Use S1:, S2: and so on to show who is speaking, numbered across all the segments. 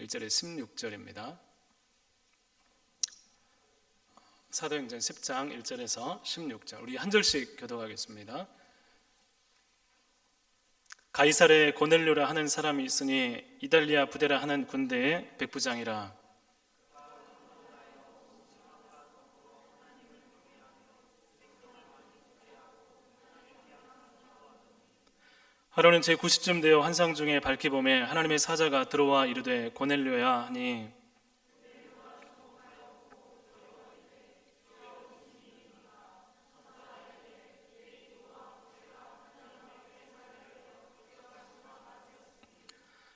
S1: 1절에 16절입니다. 사도행전 10장 1절에서 16절, 우리 한 절씩 교독하겠습니다. 가이사랴에 고넬료라 하는 사람이 있으니 이달리아 부대라 하는 군대의 백부장이라. 하루는 제9시쯤 되어 환상 중에 밝히 보매 하나님의 사자가 들어와 이르되 고넬료야 하니,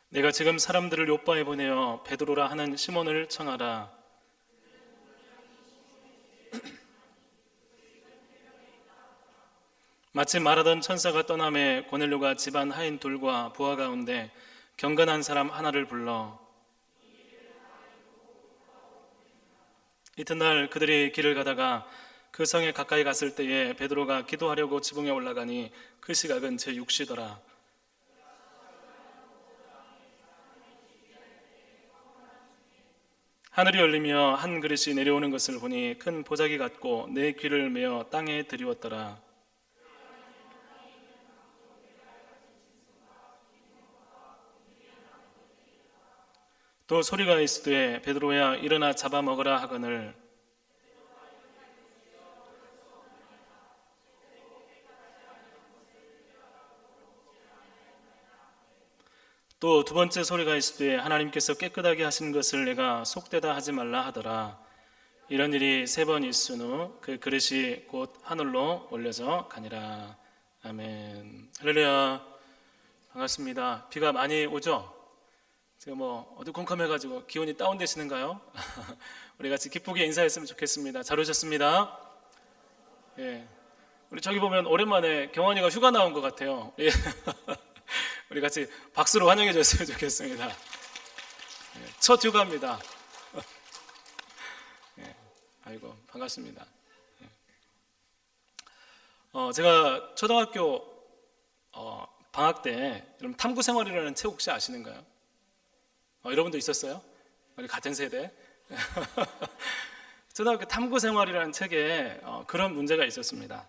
S1: 내가 지금 사람들을 요바에 보내어 베드로라 하는 시몬을 청하라. 마침 말하던 천사가 떠나매 고넬료가 집안 하인 둘과 부하 가운데 경건한 사람 하나를 불러 이튿날 그들이 길을 가다가 그 성에 가까이 갔을 때에 베드로가 기도하려고 지붕에 올라가니 그 시각은 제6시더라. 하늘이 열리며 한 그릇이 내려오는 것을 보니 큰 보자기 같고 내 귀를 메어 땅에 드리웠더라. 또 소리가 있으되 베드로야 일어나 잡아먹으라 하거늘. 또 두 번째 소리가 있으되 하나님께서 깨끗하게 하신 것을 내가 속되다 하지 말라 하더라. 이런 일이 3번 있은 후 그 그릇이 곧 하늘로 올려져 가니라. 아멘. 할렐루야. 반갑습니다. 비가 많이 오죠? 지금 어두컴컴해가지고 기온이 다운되시는가요? 우리 같이 기쁘게 인사했으면 좋겠습니다. 잘 오셨습니다. 예. 우리 저기 보면 오랜만에 경환이가 휴가 나온 것 같아요. 예. 우리 같이 박수로 환영해 줬으면 좋겠습니다. 예. 첫 휴가입니다. 예. 아이고 반갑습니다. 예. 제가 초등학교 방학 때 여러분 탐구생활이라는 책 혹시 아시는가요? 여러분도 있었어요? 우리 같은 세대. 초등학교 탐구생활이라는 책에 그런 문제가 있었습니다.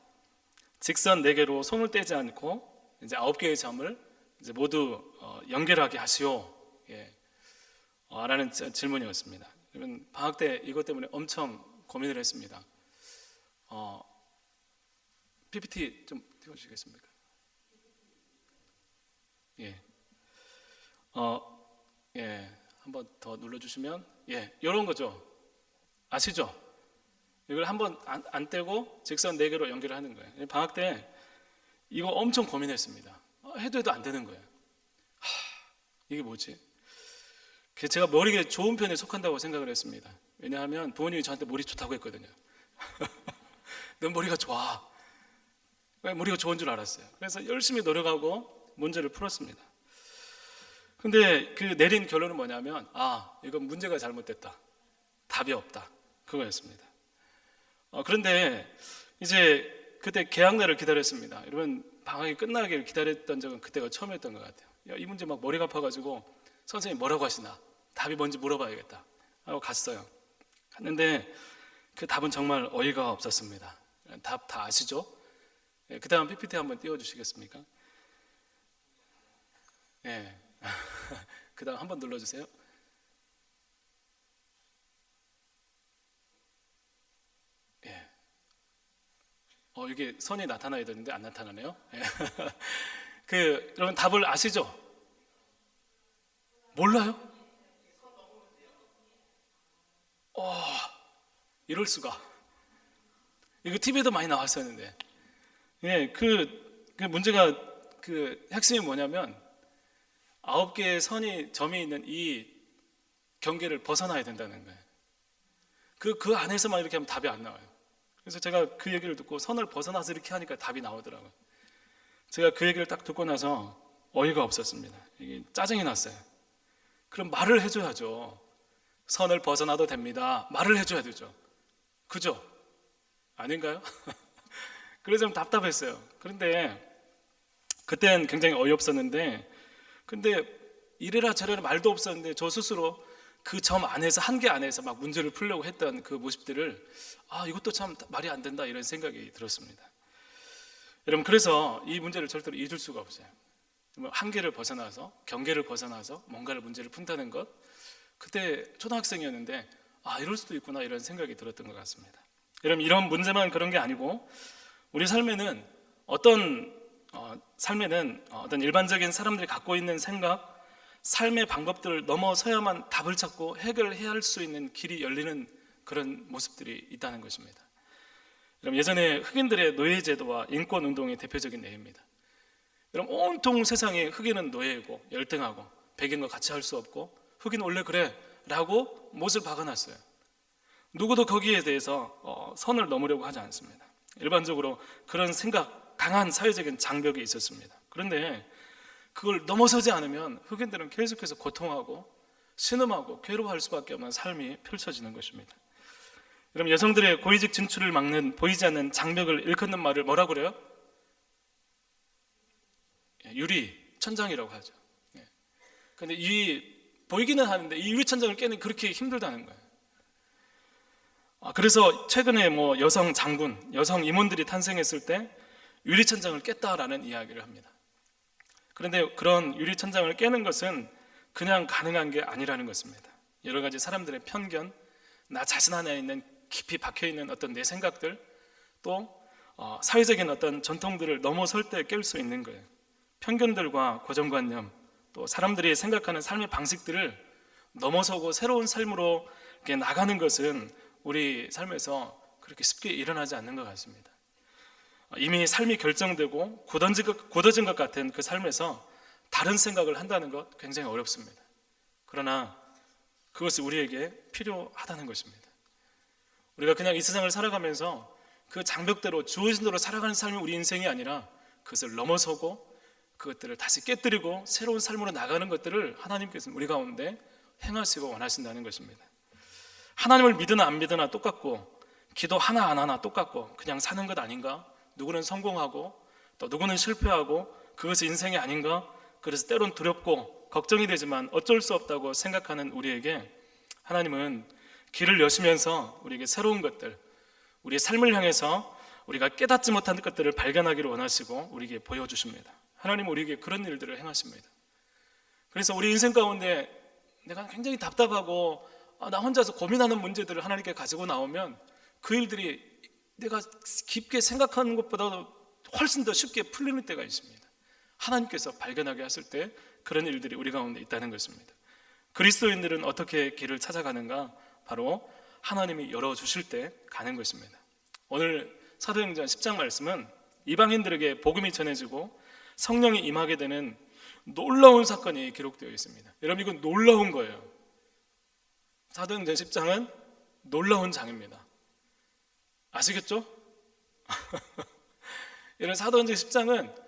S1: 직선 4개로 손을 떼지 않고 이제 9개의 점을 이제 모두 연결하게 하시오. 예. 라는 질문이었습니다. 그러면 방학 때 이것 때문에 엄청 고민을 했습니다. PPT 좀 띄워주시겠습니까? 예. 예, 한번 더 눌러주시면, 예, 이런 거죠. 아시죠? 이걸 한번 안 떼고 직선 4개로 연결을 하는 거예요. 방학 때 이거 엄청 고민했습니다. 해도 안 되는 거예요. 이게 뭐지? 제가 머리가 좋은 편에 속한다고 생각을 했습니다. 왜냐하면 부모님이 저한테 머리 좋다고 했거든요. 넌 머리가 좋아. 머리가 좋은 줄 알았어요. 그래서 열심히 노력하고 문제를 풀었습니다. 근데 그 내린 결론은 뭐냐면 이건 문제가 잘못됐다. 답이 없다. 그거였습니다. 그런데 이제 그때 개학날을 기다렸습니다. 여러분 방학이 끝나기를 기다렸던 적은 그때가 처음이었던 것 같아요. 이 문제 막 머리가 아파가지고 선생님 뭐라고 하시나? 답이 뭔지 물어봐야겠다 하고 갔어요. 갔는데 그 답은 정말 어이가 없었습니다. 답 다 아시죠? 그 다음 PPT 한번 띄워주시겠습니까? 네. 그 다음 한번 눌러주세요. 예. 이게 선이 나타나야 되는데 안 나타나네요. 예. 여러분 답을 아시죠? 몰라요? 이럴 수가. 이거 TV에도 많이 나왔었는데. 예, 그 문제가 핵심이 뭐냐면 9개의 점이 있는 이 경계를 벗어나야 된다는 거예요. 그 안에서만 이렇게 하면 답이 안 나와요. 그래서 제가 그 얘기를 듣고 선을 벗어나서 이렇게 하니까 답이 나오더라고요. 제가 그 얘기를 딱 듣고 나서 어이가 없었습니다. 이게 짜증이 났어요. 그럼 말을 해줘야죠. 선을 벗어나도 됩니다. 말을 해줘야 되죠. 그죠? 아닌가요? 그래서 좀 답답했어요. 그런데 그때는 굉장히 어이없었는데 근데 이래라 저래라 말도 없었는데 저 스스로 그 점 안에서, 한계 안에서 막 문제를 풀려고 했던 그 모습들을 이것도 참 말이 안 된다 이런 생각이 들었습니다. 여러분, 그래서 이 문제를 절대로 잊을 수가 없어요. 한계를 벗어나서, 경계를 벗어나서 뭔가를 문제를 푼다는 것, 그때 초등학생이었는데 이럴 수도 있구나 이런 생각이 들었던 것 같습니다. 여러분, 이런 문제만 그런 게 아니고 우리 삶에는 어떤 일반적인 사람들이 갖고 있는 생각, 삶의 방법들을 넘어서야만 답을 찾고 해결해야 할 수 있는 길이 열리는 그런 모습들이 있다는 것입니다. 여러분, 예전에 흑인들의 노예제도와 인권운동이 대표적인 예입니다. 여러분, 온통 세상에 흑인은 노예이고 열등하고 백인과 같이 할 수 없고 흑인 원래 그래 라고 못을 박아놨어요. 누구도 거기에 대해서 선을 넘으려고 하지 않습니다. 일반적으로 그런 생각, 강한 사회적인 장벽이 있었습니다. 그런데 그걸 넘어서지 않으면 흑인들은 계속해서 고통하고 신음하고 괴로워할 수밖에 없는 삶이 펼쳐지는 것입니다. 여러분, 여성들의 고위직 진출을 막는 보이지 않는 장벽을 일컫는 말을 뭐라고 그래요? 유리 천장이라고 하죠. 그런데 보이기는 하는데 이 유리 천장을 깨는 그렇게 힘들다는 거예요. 그래서 최근에 여성 장군, 여성 임원들이 탄생했을 때 유리 천장을 깼다라는 이야기를 합니다. 그런데 그런 유리 천장을 깨는 것은 그냥 가능한 게 아니라는 것입니다. 여러 가지 사람들의 편견, 나 자신 안에 있는 깊이 박혀있는 어떤 내 생각들, 또 사회적인 어떤 전통들을 넘어설 때 깰 수 있는 거예요. 편견들과 고정관념, 또 사람들이 생각하는 삶의 방식들을 넘어서고 새로운 삶으로 이렇게 나가는 것은 우리 삶에서 그렇게 쉽게 일어나지 않는 것 같습니다. 이미 삶이 결정되고 굳어진 것 같은 그 삶에서 다른 생각을 한다는 것 굉장히 어렵습니다. 그러나 그것이 우리에게 필요하다는 것입니다. 우리가 그냥 이 세상을 살아가면서 그 장벽대로 주어진 대로 살아가는 삶이 우리 인생이 아니라 그것을 넘어서고 그것들을 다시 깨뜨리고 새로운 삶으로 나가는 것들을 하나님께서는 우리 가운데 행하시고 원하신다는 것입니다. 하나님을 믿으나 안 믿으나 똑같고 기도 하나 똑같고 그냥 사는 것 아닌가? 누구는 성공하고 또 누구는 실패하고 그것이 인생이 아닌가? 그래서 때론 두렵고 걱정이 되지만 어쩔 수 없다고 생각하는 우리에게 하나님은 길을 여시면서 우리에게 새로운 것들, 우리의 삶을 향해서 우리가 깨닫지 못한 것들을 발견하기를 원하시고 우리에게 보여주십니다. 하나님은 우리에게 그런 일들을 행하십니다. 그래서 우리 인생 가운데 내가 굉장히 답답하고 나 혼자서 고민하는 문제들을 하나님께 가지고 나오면 그 일들이 내가 깊게 생각하는 것보다 훨씬 더 쉽게 풀리는 때가 있습니다. 하나님께서 발견하게 하실 때 그런 일들이 우리 가운데 있다는 것입니다. 그리스도인들은 어떻게 길을 찾아가는가? 바로 하나님이 열어주실 때 가는 것입니다. 오늘 사도행전 10장 말씀은 이방인들에게 복음이 전해지고 성령이 임하게 되는 놀라운 사건이 기록되어 있습니다. 여러분, 이건 놀라운 거예요. 사도행전 10장은 놀라운 장입니다. 아시겠죠? 이런 사도행전 10장은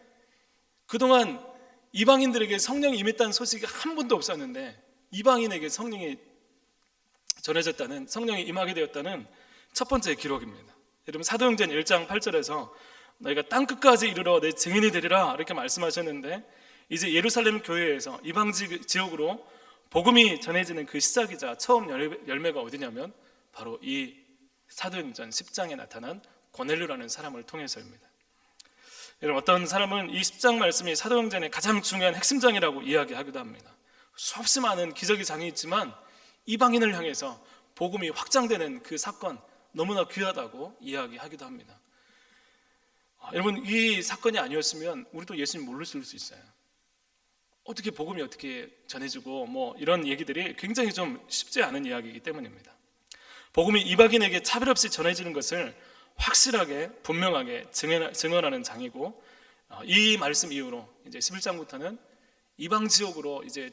S1: 그동안 이방인들에게 성령이 임했다는 소식이 한 번도 없었는데 이방인에게 성령이 전해졌다는, 성령이 임하게 되었다는 첫 번째 기록입니다. 여러분, 사도행전 1장 8절에서 너희가 땅끝까지 이르러 내 증인이 되리라 이렇게 말씀하셨는데 이제 예루살렘 교회에서 이방 지역으로 복음이 전해지는 그 시작이자 처음 열매가 어디냐면 바로 이 사도행전 10장에 나타난 고넬료라는 사람을 통해서입니다. 여러분, 어떤 사람은 이 10장 말씀이 사도행전의 가장 중요한 핵심장이라고 이야기하기도 합니다. 수없이 많은 기적의 장이 있지만 이방인을 향해서 복음이 확장되는 그 사건 너무나 귀하다고 이야기하기도 합니다. 여러분, 이 사건이 아니었으면 우리도 예수님 모르실 수 있어요. 어떻게 복음이 어떻게 전해지고 이런 얘기들이 굉장히 좀 쉽지 않은 이야기이기 때문입니다. 복음이 이방인에게 차별 없이 전해지는 것을 확실하게 분명하게 증언하는 장이고 이 말씀 이후로 이제 11장부터는 이방 지역으로 이제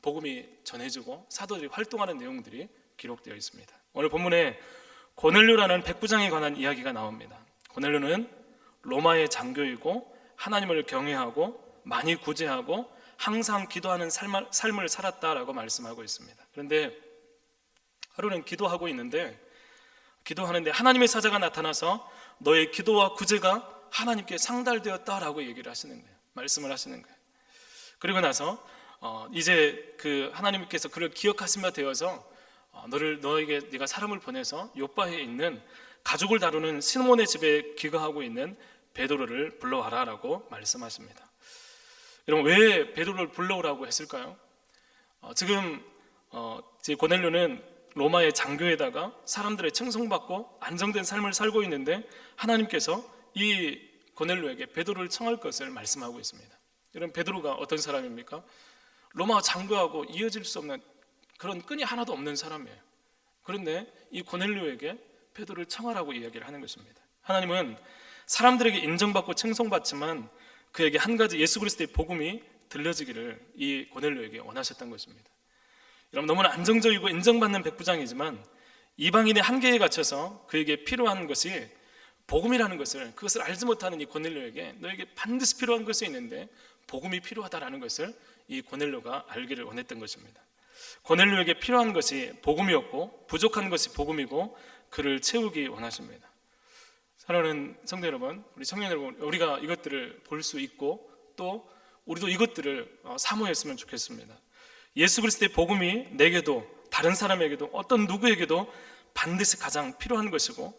S1: 복음이 전해지고 사도들이 활동하는 내용들이 기록되어 있습니다. 오늘 본문에 고넬료라는 백부장에 관한 이야기가 나옵니다. 고넬료는 로마의 장교이고 하나님을 경외하고 많이 구제하고 항상 기도하는 삶을 살았다라고 말씀하고 있습니다. 그런데 하루는 기도하는데 하나님의 사자가 나타나서 너의 기도와 구제가 하나님께 상달되었다라고 얘기를 하시는 거예요. 말씀을 하시는 거예요. 그리고 나서 이제 그 하나님께서 그를 기억하신 바 되어서 너에게 네가 사람을 보내서 요바에 있는 가죽을 다루는 시몬의 집에 귀가하고 있는 베드로를 불러와라라고 말씀하십니다. 여러분, 왜 베드로를 불러오라고 했을까요? 지금 고넬료는 로마의 장교에다가 사람들의 칭송받고 안정된 삶을 살고 있는데 하나님께서 이 고넬료에게 베드로를 청할 것을 말씀하고 있습니다. 여러분, 베드로가 어떤 사람입니까? 로마 장교하고 이어질 수 없는 그런 끈이 하나도 없는 사람이에요. 그런데 이 고넬료에게 베드로를 청하라고 이야기를 하는 것입니다. 하나님은 사람들에게 인정받고 칭송받지만 그에게 한 가지 예수 그리스도의 복음이 들려지기를 이 고넬료에게 원하셨던 것입니다. 여러분, 너무나 안정적이고 인정받는 백부장이지만 이방인의 한계에 갇혀서 그에게 필요한 것이 복음이라는 것을, 그것을 알지 못하는 이 고넬료에게 너에게 반드시 필요한 것이 있는데 복음이 필요하다라는 것을 이 고넬료가 알기를 원했던 것입니다. 고넬료에게 필요한 것이 복음이었고 부족한 것이 복음이고 그를 채우기 원하십니다. 사랑하는 성도 여러분, 우리 청년 여러분, 우리가 이것들을 볼 수 있고 또 우리도 이것들을 사모했으면 좋겠습니다. 예수 그리스도의 복음이 내게도 다른 사람에게도 어떤 누구에게도 반드시 가장 필요한 것이고,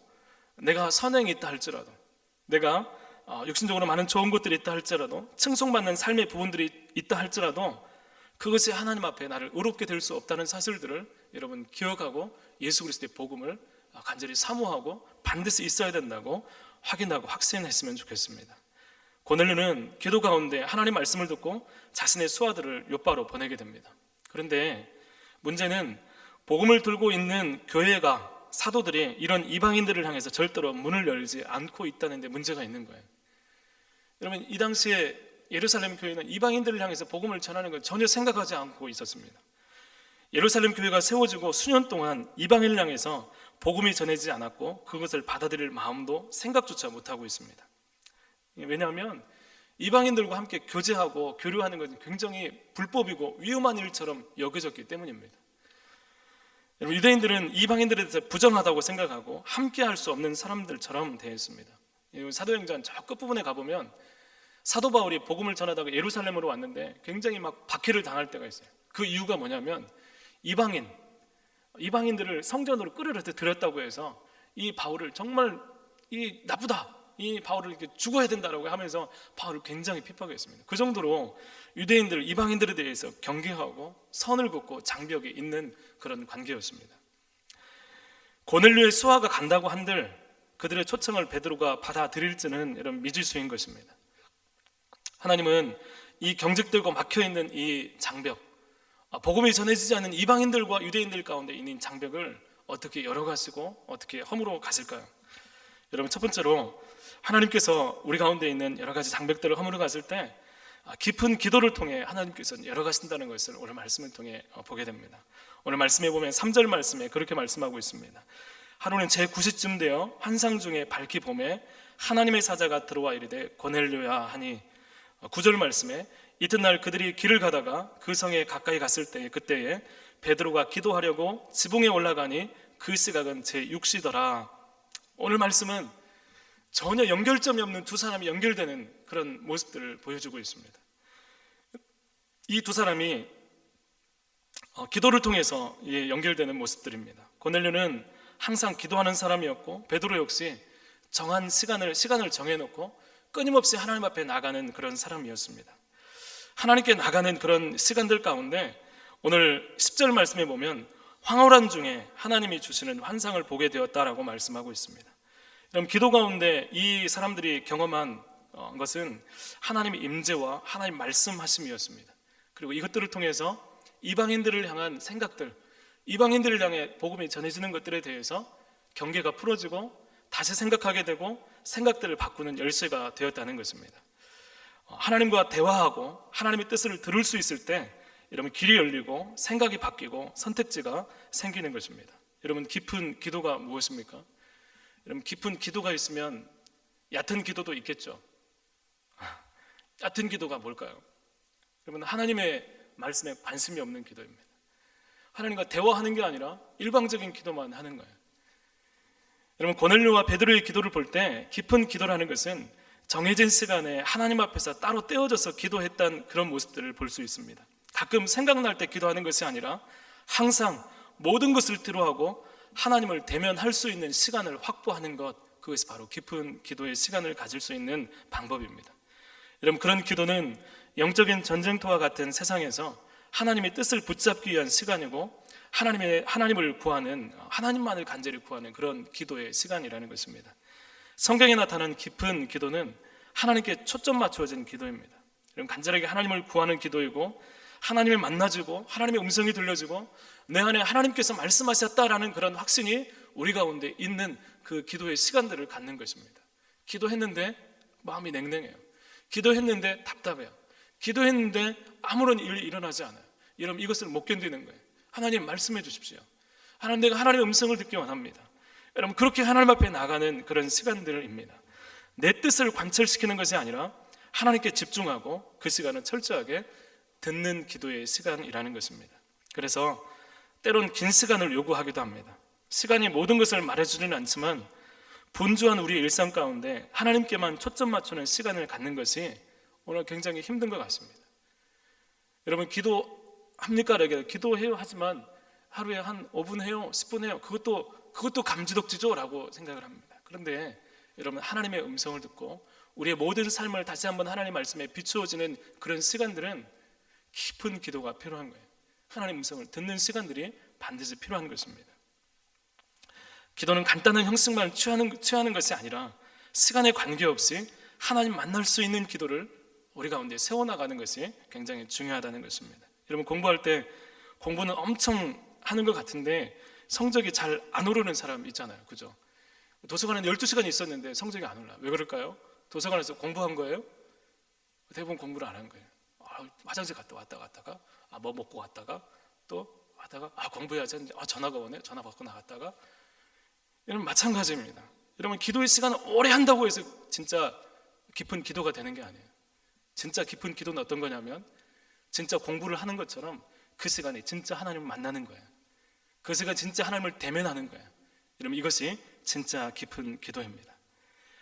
S1: 내가 선행이 있다 할지라도, 내가 육신적으로 많은 좋은 것들이 있다 할지라도, 칭송받는 삶의 부분들이 있다 할지라도 그것이 하나님 앞에 나를 의롭게 될 수 없다는 사실들을 여러분 기억하고 예수 그리스도의 복음을 간절히 사모하고 반드시 있어야 된다고 확인하고 확신했으면 좋겠습니다. 고넬료는 기도 가운데 하나님 말씀을 듣고 자신의 수하들을 요바로 보내게 됩니다. 그런데 문제는 복음을 들고 있는 교회가, 사도들이 이런 이방인들을 향해서 절대로 문을 열지 않고 있다는 데 문제가 있는 거예요. 여러분, 이 당시에 예루살렘 교회는 이방인들을 향해서 복음을 전하는 걸 전혀 생각하지 않고 있었습니다. 예루살렘 교회가 세워지고 수년 동안 이방인을 향해서 복음이 전해지지 않았고 그것을 받아들일 마음도 생각조차 못하고 있습니다. 왜냐하면 이방인들과 함께 교제하고 교류하는 것은 굉장히 불법이고 위험한 일처럼 여겨졌기 때문입니다. 여러분, 유대인들은 이방인들에 대해서 부정하다고 생각하고 함께 할 수 없는 사람들처럼 대했습니다. 사도행전 저 끝부분에 가보면 사도 바울이 복음을 전하다가 예루살렘으로 왔는데 굉장히 막 박해를 당할 때가 있어요. 그 이유가 뭐냐면 이방인들을 성전으로 끌어들였다고 해서 이 바울을 정말 나쁘다, 이 바울을 이렇게 죽어야 된다라고 하면서 바울을 굉장히 핍박했습니다. 그 정도로 유대인들, 이방인들에 대해서 경계하고 선을 긋고 장벽이 있는 그런 관계였습니다. 고넬료의 수하가 간다고 한들 그들의 초청을 베드로가 받아들일지는 이런 미지수인 것입니다. 하나님은 이 경직되고 막혀있는 이 장벽, 복음이 전해지지 않는 이방인들과 유대인들 가운데 있는 장벽을 어떻게 열어가시고 어떻게 허물어 가실까요? 여러분, 첫 번째로 하나님께서 우리 가운데 있는 여러 가지 장벽들을 허물어 갔을 때 깊은 기도를 통해 하나님께서 열어가신다는 것을 오늘 말씀을 통해 보게 됩니다. 오늘 말씀에 보면 3절 말씀에 그렇게 말씀하고 있습니다. 하루는 제9시쯤 되어 환상 중에 밝히 봄에 하나님의 사자가 들어와 이르되 고넬료야 하니, 9절 말씀에 이튿날 그들이 길을 가다가 그 성에 가까이 갔을 때 그때에 베드로가 기도하려고 지붕에 올라가니 그 시각은 제6시더라. 오늘 말씀은 전혀 연결점이 없는 두 사람이 연결되는 그런 모습들을 보여주고 있습니다. 이 두 사람이 기도를 통해서 연결되는 모습들입니다. 고넬료는 항상 기도하는 사람이었고 베드로 역시 정한 시간을 정해놓고 끊임없이 하나님 앞에 나가는 그런 사람이었습니다. 하나님께 나가는 그런 시간들 가운데 오늘 10절 말씀에 보면 황홀한 중에 하나님이 주시는 환상을 보게 되었다라고 말씀하고 있습니다. 그럼 기도 가운데 이 사람들이 경험한 것은 하나님의 임재와 하나님 말씀하심이었습니다. 그리고 이것들을 통해서 이방인들을 향한 생각들, 이방인들을 향해 복음이 전해지는 것들에 대해서 경계가 풀어지고 다시 생각하게 되고 생각들을 바꾸는 열쇠가 되었다는 것입니다. 하나님과 대화하고 하나님의 뜻을 들을 수 있을 때 여러분 길이 열리고 생각이 바뀌고 선택지가 생기는 것입니다. 여러분, 깊은 기도가 무엇입니까? 여러분, 깊은 기도가 있으면 얕은 기도도 있겠죠. 얕은 기도가 뭘까요? 여러분, 하나님의 말씀에 관심이 없는 기도입니다. 하나님과 대화하는 게 아니라 일방적인 기도만 하는 거예요. 여러분, 고넬료와 베드로의 기도를 볼 때 깊은 기도라는 것은 정해진 시간에 하나님 앞에서 따로 떼어져서 기도했던 그런 모습들을 볼 수 있습니다. 가끔 생각날 때 기도하는 것이 아니라 항상 모든 것을 뒤로하고 하나님을 대면할 수 있는 시간을 확보하는 것, 그것이 바로 깊은 기도의 시간을 가질 수 있는 방법입니다. 여러분, 그런 기도는 영적인 전쟁터와 같은 세상에서 하나님의 뜻을 붙잡기 위한 시간이고 하나님을 구하는, 하나님만을 간절히 구하는 그런 기도의 시간이라는 것입니다. 성경에 나타나는 깊은 기도는 하나님께 초점 맞추어진 기도입니다. 여러분, 간절하게 하나님을 구하는 기도이고 하나님을 만나지고 하나님의 음성이 들려지고 내 안에 하나님께서 말씀하셨다라는 그런 확신이 우리 가운데 있는 그 기도의 시간들을 갖는 것입니다. 기도했는데 마음이 냉랭해요. 기도했는데 답답해요. 기도했는데 아무런 일이 일어나지 않아요. 여러분, 이것을 못 견디는 거예요. 하나님, 말씀해 주십시오. 하나님, 내가 하나님의 음성을 듣기 원합니다. 여러분, 그렇게 하나님 앞에 나가는 그런 시간들입니다. 내 뜻을 관철시키는 것이 아니라 하나님께 집중하고 그 시간은 철저하게 듣는 기도의 시간이라는 것입니다. 그래서 때론 긴 시간을 요구하기도 합니다. 시간이 모든 것을 말해주지는 않지만 분주한 우리의 일상 가운데 하나님께만 초점 맞추는 시간을 갖는 것이 오늘 굉장히 힘든 것 같습니다. 여러분, 기도합니까? 기도해요 하지만 하루에 한 5분 해요, 10분 해요. 그것도 감지덕지죠? 라고 생각을 합니다. 그런데 여러분, 하나님의 음성을 듣고 우리의 모든 삶을 다시 한번 하나님 말씀에 비추어지는 그런 시간들은 깊은 기도가 필요한 거예요. 하나님 음성을 듣는 시간들이 반드시 필요한 것입니다. 기도는 간단한 형식만 취하는 것이 아니라 시간에 관계없이 하나님 만날 수 있는 기도를 우리 가운데 세워나가는 것이 굉장히 중요하다는 것입니다. 여러분, 공부할 때 공부는 엄청 하는 것 같은데 성적이 잘 안 오르는 사람 있잖아요. 그죠? 도서관에 12시간 있었는데 성적이 안 올라. 왜 그럴까요? 도서관에서 공부한 거예요? 대부분 공부를 안 한 거예요. 화장실 갔다 왔다가 뭐 먹고 왔다가 또 왔다가 공부해야지 했는데 전화가 오네. 전화 받고 나갔다가. 여러분, 마찬가지입니다. 여러분, 기도의 시간을 오래 한다고 해서 진짜 깊은 기도가 되는 게 아니에요. 진짜 깊은 기도는 어떤 거냐면 진짜 공부를 하는 것처럼 그 시간에 진짜 하나님을 만나는 거예요. 그 시간 진짜 하나님을 대면하는 거예요. 여러분, 이것이 진짜 깊은 기도입니다.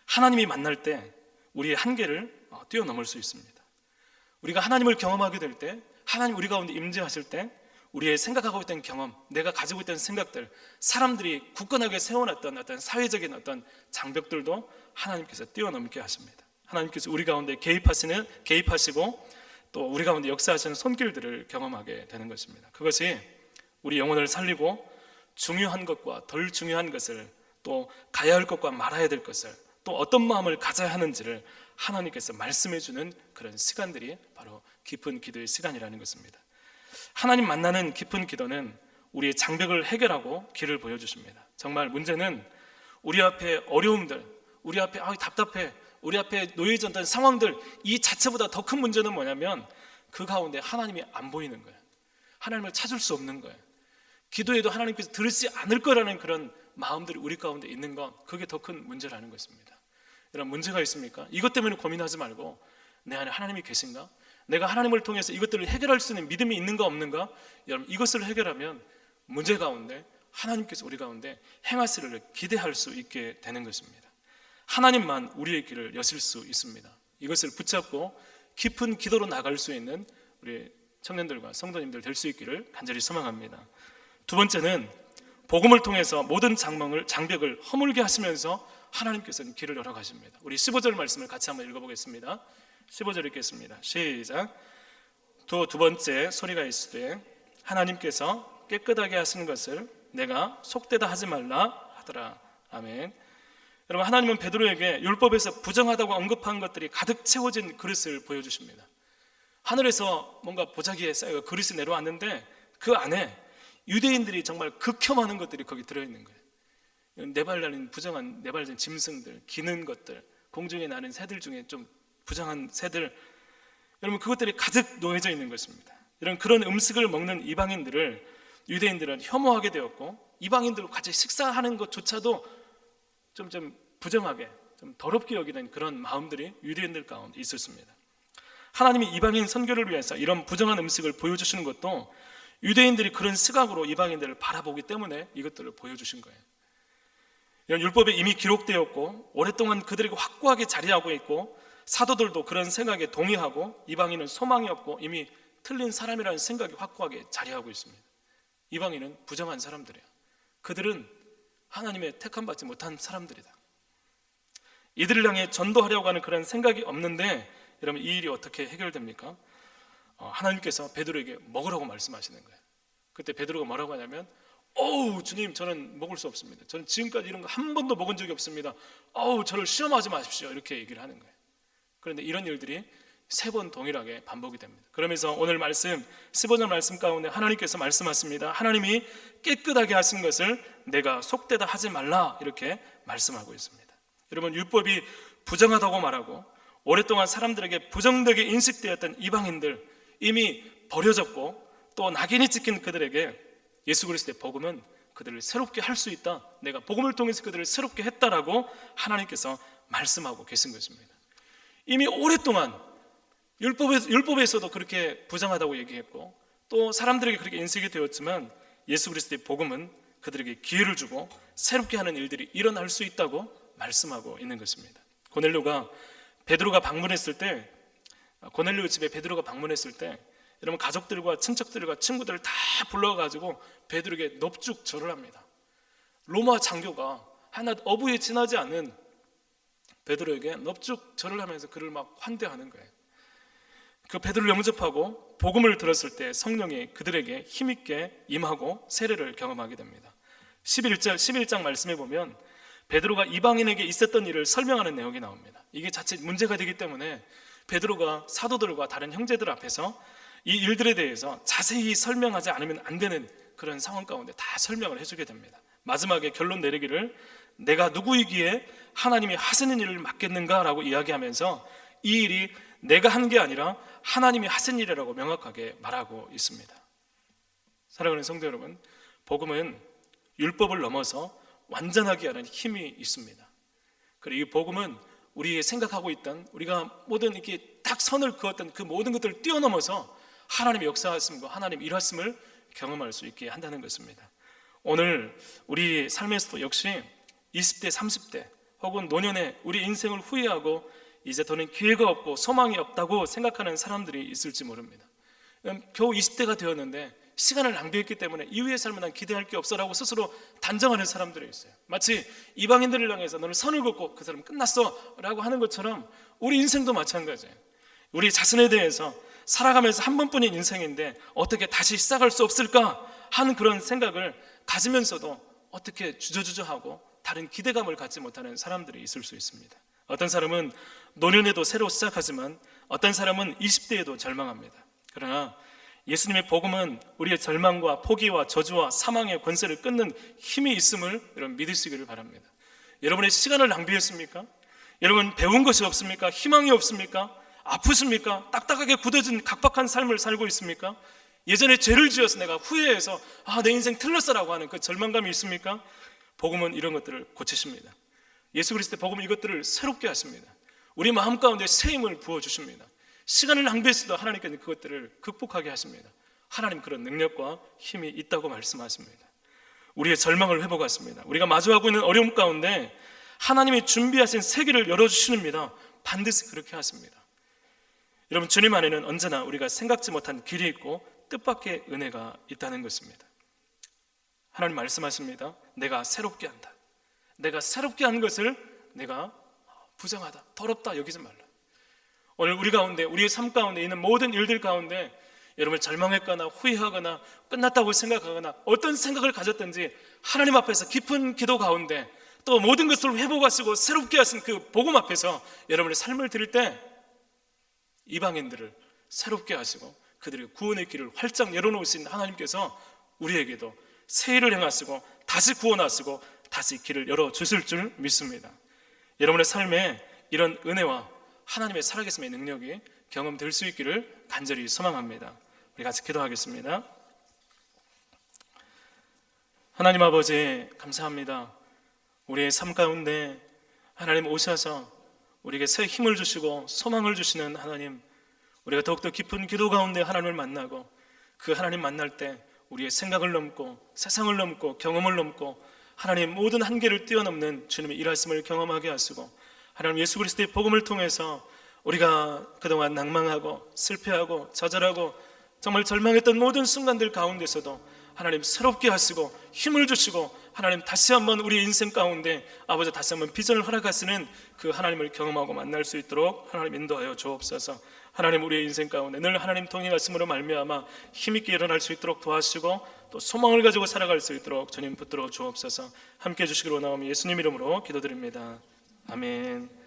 S1: 하나님이 만날 때 우리의 한계를 뛰어넘을 수 있습니다. 우리가 하나님을 경험하게 될 때, 하나님 우리 가운데 임재하실 때 우리의 생각하고 있던 경험, 내가 가지고 있던 생각들, 사람들이 굳건하게 세워놨던 어떤 사회적인 어떤 장벽들도 하나님께서 뛰어넘게 하십니다. 하나님께서 우리 가운데 개입하시고 또 우리 가운데 역사하시는 손길들을 경험하게 되는 것입니다. 그것이 우리 영혼을 살리고 중요한 것과 덜 중요한 것을, 또 가야 할 것과 말아야 될 것을, 또 어떤 마음을 가져야 하는지를 하나님께서 말씀해 주는 그런 시간들이 바로 깊은 기도의 시간이라는 것입니다. 하나님 만나는 깊은 기도는 우리의 장벽을 해결하고 길을 보여주십니다. 정말 문제는 우리 앞에 어려움들, 우리 앞에 답답해, 우리 앞에 놓여졌던 상황들, 이 자체보다 더 큰 문제는 뭐냐면 그 가운데 하나님이 안 보이는 거예요. 하나님을 찾을 수 없는 거예요. 기도해도 하나님께서 들으시지 않을 거라는 그런 마음들이 우리 가운데 있는 건, 그게 더 큰 문제라는 것입니다. 여러분, 문제가 있습니까? 이것 때문에 고민하지 말고 내 안에 하나님이 계신가? 내가 하나님을 통해서 이것들을 해결할 수 있는 믿음이 있는가 없는가? 여러분, 이것을 해결하면 문제 가운데 하나님께서 우리 가운데 행하시기를 기대할 수 있게 되는 것입니다. 하나님만 우리의 길을 여실 수 있습니다. 이것을 붙잡고 깊은 기도로 나갈 수 있는 우리 청년들과 성도님들 될 수 있기를 간절히 소망합니다. 두 번째는 복음을 통해서 모든 장벽을 허물게 하시면서 하나님께서는 길을 열어 가십니다. 우리 15절 말씀을 같이 한번 읽어보겠습니다. 15절 읽겠습니다. 시작. 두 번째 소리가 있으되 하나님께서 깨끗하게 하시는 것을 내가 속되다 하지 말라 하더라. 아멘. 여러분, 하나님은 베드로에게 율법에서 부정하다고 언급한 것들이 가득 채워진 그릇을 보여주십니다. 하늘에서 뭔가 보자기에 쌓여 그릇이 내려왔는데 그 안에 유대인들이 정말 극혐하는 것들이 거기 들어있는 거예요. 네발달린 부정한 네발진 짐승들, 기는 것들, 공중에 나는 새들 중에 좀 부정한 새들, 여러분, 그것들이 가득 놓여져 있는 것입니다. 이런 그런 음식을 먹는 이방인들을 유대인들은 혐오하게 되었고, 이방인들과 같이 식사하는 것조차도 좀 부정하게, 좀 더럽게 여기는 그런 마음들이 유대인들 가운데 있었습니다. 하나님이 이방인 선교를 위해서 이런 부정한 음식을 보여주시는 것도 유대인들이 그런 시각으로 이방인들을 바라보기 때문에 이것들을 보여주신 거예요. 이런 율법에 이미 기록되었고 오랫동안 그들에게 확고하게 자리하고 있고, 사도들도 그런 생각에 동의하고, 이방인은 소망이 없고 이미 틀린 사람이라는 생각이 확고하게 자리하고 있습니다. 이방인은 부정한 사람들이에요. 그들은 하나님의 택함받지 못한 사람들이다. 이들을 향해 전도하려고 하는 그런 생각이 없는데, 여러분, 이 일이 어떻게 해결됩니까? 하나님께서 베드로에게 먹으라고 말씀하시는 거예요. 그때 베드로가 뭐라고 하냐면, 주님, 저는 먹을 수 없습니다. 저는 지금까지 이런 거 한 번도 먹은 적이 없습니다. 저를 시험하지 마십시오. 이렇게 얘기를 하는 거예요. 그런데 이런 일들이 3번 동일하게 반복이 됩니다. 그러면서 오늘 말씀 15절 말씀 가운데 하나님께서 말씀하십니다. 하나님이 깨끗하게 하신 것을 내가 속되다 하지 말라, 이렇게 말씀하고 있습니다. 여러분, 율법이 부정하다고 말하고 오랫동안 사람들에게 부정되게 인식되었던 이방인들, 이미 버려졌고 또 낙인이 찍힌 그들에게 예수 그리스도의 복음은 그들을 새롭게 할 수 있다, 내가 복음을 통해서 그들을 새롭게 했다라고 하나님께서 말씀하고 계신 것입니다. 이미 오랫동안 율법에서도 그렇게 부정하다고 얘기했고 또 사람들에게 그렇게 인식이 되었지만, 예수 그리스도의 복음은 그들에게 기회를 주고 새롭게 하는 일들이 일어날 수 있다고 말씀하고 있는 것입니다. 고넬료가 베드로가 방문했을 때, 고넬료 집에 베드로가 방문했을 때, 여러분, 가족들과 친척들과 친구들을 다 불러가지고 베드로에게 넙죽 절을 합니다. 로마 장교가 하나 어부에 지나지 않은 베드로에게 넙죽 절을 하면서 그를 막 환대하는 거예요. 그 베드로를 영접하고 복음을 들었을 때 성령이 그들에게 힘있게 임하고 세례를 경험하게 됩니다. 11장 말씀에 보면 베드로가 이방인에게 있었던 일을 설명하는 내용이 나옵니다. 이게 자칫 문제가 되기 때문에 베드로가 사도들과 다른 형제들 앞에서 이 일들에 대해서 자세히 설명하지 않으면 안 되는 그런 상황 가운데 다 설명을 해주게 됩니다. 마지막에 결론 내리기를 내가 누구이기에 하나님이 하시는 일을 맡겠는가라고 이야기하면서 이 일이 내가 한 게 아니라 하나님이 하신 일이라고 명확하게 말하고 있습니다. 사랑하는 성도 여러분, 복음은 율법을 넘어서 완전하게 하는 힘이 있습니다. 그리고 이 복음은 우리의 생각하고 있던, 우리가 모든 이렇게 딱 선을 그었던 그 모든 것들을 뛰어넘어서 하나님의 역사하심과 하나님의 일하심을 경험할 수 있게 한다는 것입니다. 오늘 우리 삶에서도 역시 20대, 30대 혹은 노년에 우리 인생을 후회하고 이제 더는 기회가 없고 소망이 없다고 생각하는 사람들이 있을지 모릅니다. 겨우 20대가 되었는데 시간을 낭비했기 때문에 이후의 삶은 난 기대할 게 없어라고 스스로 단정하는 사람들이 있어요. 마치 이방인들을 향해서 너는 선을 긋고 그 사람 끝났어 라고 하는 것처럼 우리 인생도 마찬가지예요. 우리 자신에 대해서 살아가면서 한 번뿐인 인생인데 어떻게 다시 시작할 수 없을까 하는 그런 생각을 가지면서도 어떻게 주저주저하고 다른 기대감을 갖지 못하는 사람들이 있을 수 있습니다. 어떤 사람은 노년에도 새로 시작하지만 어떤 사람은 20대에도 절망합니다. 그러나 예수님의 복음은 우리의 절망과 포기와 저주와 사망의 권세를 끊는 힘이 있음을 여러분 믿으시기를 바랍니다. 여러분의 시간을 낭비했습니까? 여러분 배운 것이 없습니까? 희망이 없습니까? 아프십니까? 딱딱하게 굳어진 각박한 삶을 살고 있습니까? 예전에 죄를 지어서 내가 후회해서 내 인생 틀렸어라고 하는 그 절망감이 있습니까? 복음은 이런 것들을 고치십니다. 예수 그리스도의 복음은 이것들을 새롭게 하십니다. 우리 마음 가운데 새 힘을 부어주십니다. 시간을 낭비했어도 하나님께서 그것들을 극복하게 하십니다. 하나님 그런 능력과 힘이 있다고 말씀하십니다. 우리의 절망을 회복하십니다. 우리가 마주하고 있는 어려움 가운데 하나님이 준비하신 세계를 열어주십니다. 반드시 그렇게 하십니다. 여러분, 주님 안에는 언제나 우리가 생각지 못한 길이 있고 뜻밖의 은혜가 있다는 것입니다. 하나님 말씀하십니다. 내가 새롭게 한다. 내가 새롭게 한 것을 내가 부정하다, 더럽다 여기지 말라. 오늘 우리 가운데, 우리의 삶 가운데 있는 모든 일들 가운데 여러분 절망했거나 후회하거나 끝났다고 생각하거나 어떤 생각을 가졌든지 하나님 앞에서 깊은 기도 가운데 또 모든 것을 회복하시고 새롭게 하신 그 복음 앞에서 여러분의 삶을 드릴 때 이방인들을 새롭게 하시고 그들의 구원의 길을 활짝 열어놓으신 하나님께서 우리에게도 새 일을 행하시고 다시 구원하시고 다시 길을 열어주실 줄 믿습니다. 여러분의 삶에 이런 은혜와 하나님의 살아계심의 능력이 경험될 수 있기를 간절히 소망합니다. 우리 같이 기도하겠습니다. 하나님 아버지 감사합니다. 우리의 삶 가운데 하나님 오셔서 우리에게 새 힘을 주시고 소망을 주시는 하나님, 우리가 더욱더 깊은 기도 가운데 하나님을 만나고 그 하나님 만날 때 우리의 생각을 넘고 세상을 넘고 경험을 넘고 하나님 모든 한계를 뛰어넘는 주님의 일하심을 경험하게 하시고 하나님 예수 그리스도의 복음을 통해서 우리가 그동안 낭망하고 실패하고 좌절하고 정말 절망했던 모든 순간들 가운데서도 하나님 새롭게 하시고 힘을 주시고 하나님 다시 한번 우리 인생 가운데 아버지 다시 한번 비전을 허락하시는 그 하나님을 경험하고 만날 수 있도록 하나님 인도하여 주옵소서. 하나님 우리의 인생 가운데 늘 하나님 동행하심으로 말미암아 힘있게 일어날 수 있도록 도와주시고 또 소망을 가지고 살아갈 수 있도록 주님 붙들어 주옵소서. 함께해 주시기로 원하오며 예수님 이름으로 기도드립니다. 아멘.